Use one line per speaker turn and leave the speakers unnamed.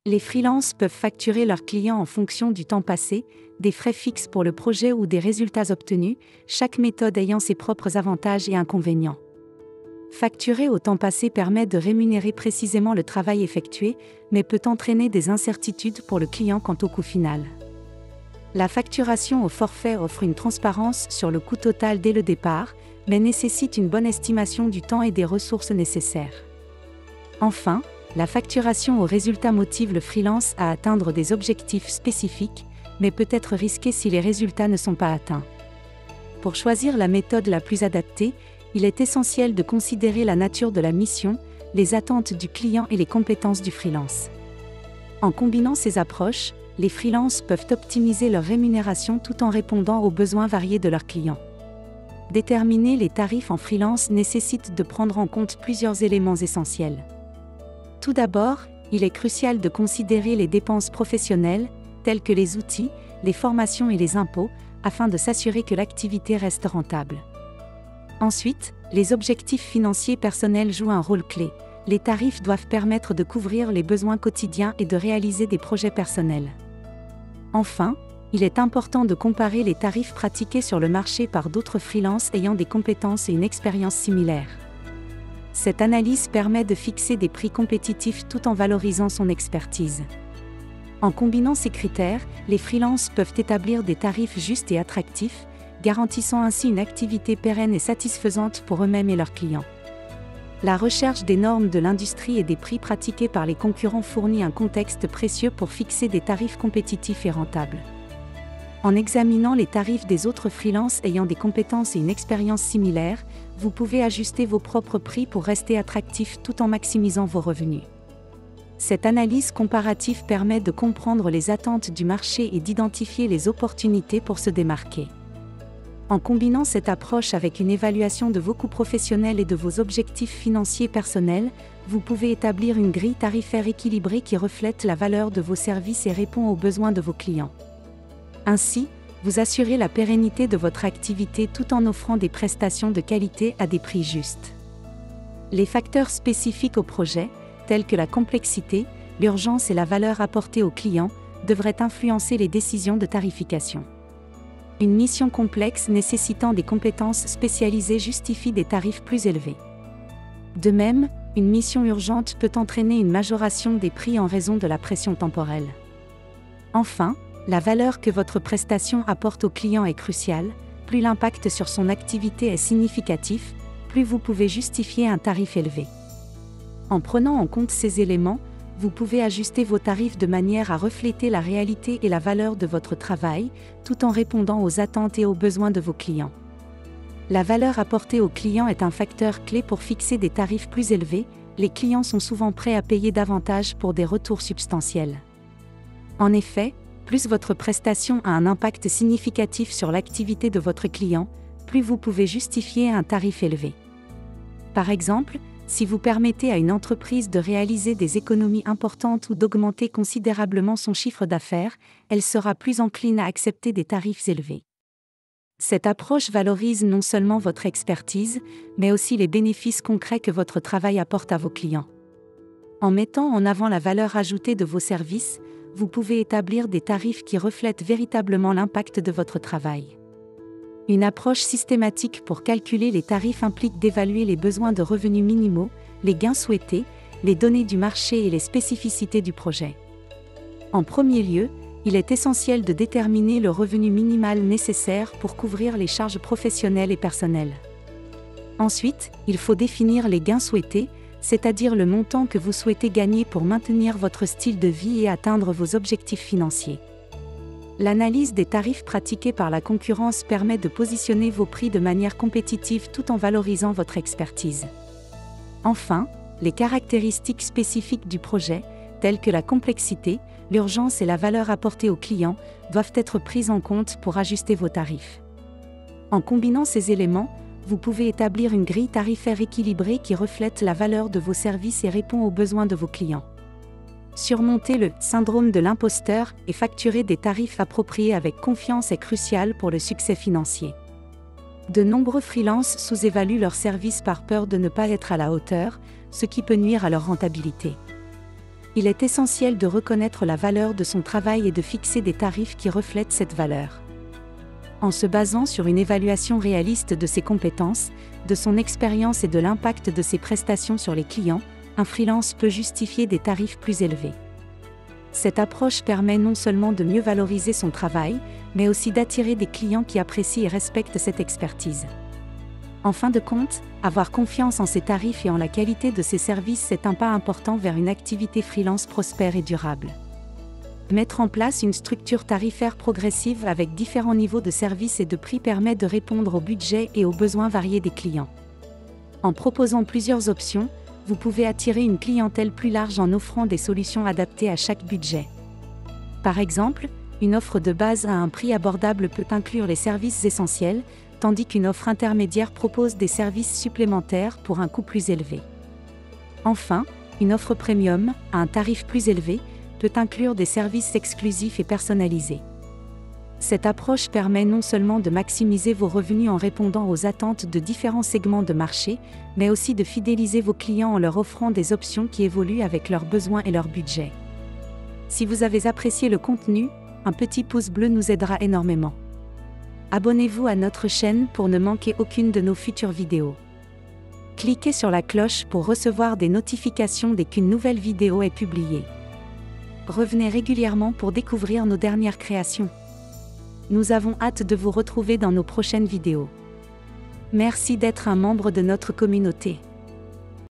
Les freelances peuvent facturer leurs clients en fonction du temps passé, des frais fixes pour le projet ou des résultats obtenus, chaque méthode ayant ses propres avantages et inconvénients. Facturer au temps passé permet de rémunérer précisément le travail effectué, mais peut entraîner des incertitudes pour le client quant au coût final. La facturation au forfait offre une transparence sur le coût total dès le départ, mais nécessite une bonne estimation du temps et des ressources nécessaires. Enfin, la facturation au résultat motive le freelance à atteindre des objectifs spécifiques, mais peut être risquée si les résultats ne sont pas atteints. Pour choisir la méthode la plus adaptée, il est essentiel de considérer la nature de la mission, les attentes du client et les compétences du freelance. En combinant ces approches, les freelances peuvent optimiser leur rémunération tout en répondant aux besoins variés de leurs clients. Déterminer les tarifs en freelance nécessite de prendre en compte plusieurs éléments essentiels. Tout d'abord, il est crucial de considérer les dépenses professionnelles, telles que les outils, les formations et les impôts, afin de s'assurer que l'activité reste rentable. Ensuite, les objectifs financiers personnels jouent un rôle clé. Les tarifs doivent permettre de couvrir les besoins quotidiens et de réaliser des projets personnels. Enfin, il est important de comparer les tarifs pratiqués sur le marché par d'autres freelances ayant des compétences et une expérience similaires. Cette analyse permet de fixer des prix compétitifs tout en valorisant son expertise. En combinant ces critères, les freelances peuvent établir des tarifs justes et attractifs, garantissant ainsi une activité pérenne et satisfaisante pour eux-mêmes et leurs clients. La recherche des normes de l'industrie et des prix pratiqués par les concurrents fournit un contexte précieux pour fixer des tarifs compétitifs et rentables. En examinant les tarifs des autres freelances ayant des compétences et une expérience similaire, vous pouvez ajuster vos propres prix pour rester attractif tout en maximisant vos revenus. Cette analyse comparative permet de comprendre les attentes du marché et d'identifier les opportunités pour se démarquer. En combinant cette approche avec une évaluation de vos coûts professionnels et de vos objectifs financiers personnels, vous pouvez établir une grille tarifaire équilibrée qui reflète la valeur de vos services et répond aux besoins de vos clients. Ainsi, vous assurez la pérennité de votre activité tout en offrant des prestations de qualité à des prix justes. Les facteurs spécifiques au projet, tels que la complexité, l'urgence et la valeur apportée aux clients, devraient influencer les décisions de tarification. Une mission complexe nécessitant des compétences spécialisées justifie des tarifs plus élevés. De même, une mission urgente peut entraîner une majoration des prix en raison de la pression temporelle. Enfin, la valeur que votre prestation apporte au client est cruciale. Plus l'impact sur son activité est significatif, plus vous pouvez justifier un tarif élevé. En prenant en compte ces éléments, vous pouvez ajuster vos tarifs de manière à refléter la réalité et la valeur de votre travail, tout en répondant aux attentes et aux besoins de vos clients. La valeur apportée aux clients est un facteur clé pour fixer des tarifs plus élevés. Les clients sont souvent prêts à payer davantage pour des retours substantiels. En effet, plus votre prestation a un impact significatif sur l'activité de votre client, plus vous pouvez justifier un tarif élevé. Par exemple, si vous permettez à une entreprise de réaliser des économies importantes ou d'augmenter considérablement son chiffre d'affaires, elle sera plus encline à accepter des tarifs élevés. Cette approche valorise non seulement votre expertise, mais aussi les bénéfices concrets que votre travail apporte à vos clients. En mettant en avant la valeur ajoutée de vos services, vous pouvez établir des tarifs qui reflètent véritablement l'impact de votre travail. Une approche systématique pour calculer les tarifs implique d'évaluer les besoins de revenus minimaux, les gains souhaités, les données du marché et les spécificités du projet. En premier lieu, il est essentiel de déterminer le revenu minimal nécessaire pour couvrir les charges professionnelles et personnelles. Ensuite, il faut définir les gains souhaités, c'est-à-dire le montant que vous souhaitez gagner pour maintenir votre style de vie et atteindre vos objectifs financiers. L'analyse des tarifs pratiqués par la concurrence permet de positionner vos prix de manière compétitive tout en valorisant votre expertise. Enfin, les caractéristiques spécifiques du projet, telles que la complexité, l'urgence et la valeur apportée aux clients, doivent être prises en compte pour ajuster vos tarifs. En combinant ces éléments, vous pouvez établir une grille tarifaire équilibrée qui reflète la valeur de vos services et répond aux besoins de vos clients. Surmonter le syndrome de l'imposteur et facturer des tarifs appropriés avec confiance est crucial pour le succès financier. De nombreux freelances sous-évaluent leurs services par peur de ne pas être à la hauteur, ce qui peut nuire à leur rentabilité. Il est essentiel de reconnaître la valeur de son travail et de fixer des tarifs qui reflètent cette valeur. En se basant sur une évaluation réaliste de ses compétences, de son expérience et de l'impact de ses prestations sur les clients, un freelance peut justifier des tarifs plus élevés. Cette approche permet non seulement de mieux valoriser son travail, mais aussi d'attirer des clients qui apprécient et respectent cette expertise. En fin de compte, avoir confiance en ses tarifs et en la qualité de ses services est un pas important vers une activité freelance prospère et durable. Mettre en place une structure tarifaire progressive avec différents niveaux de services et de prix permet de répondre aux budgets et aux besoins variés des clients. En proposant plusieurs options, vous pouvez attirer une clientèle plus large en offrant des solutions adaptées à chaque budget. Par exemple, une offre de base à un prix abordable peut inclure les services essentiels, tandis qu'une offre intermédiaire propose des services supplémentaires pour un coût plus élevé. Enfin, une offre premium, à un tarif plus élevé, peut inclure des services exclusifs et personnalisés. Cette approche permet non seulement de maximiser vos revenus en répondant aux attentes de différents segments de marché, mais aussi de fidéliser vos clients en leur offrant des options qui évoluent avec leurs besoins et leur budget. Si vous avez apprécié le contenu, un petit pouce bleu nous aidera énormément. Abonnez-vous à notre chaîne pour ne manquer aucune de nos futures vidéos. Cliquez sur la cloche pour recevoir des notifications dès qu'une nouvelle vidéo est publiée. Revenez régulièrement pour découvrir nos dernières créations. Nous avons hâte de vous retrouver dans nos prochaines vidéos. Merci d'être un membre de notre communauté.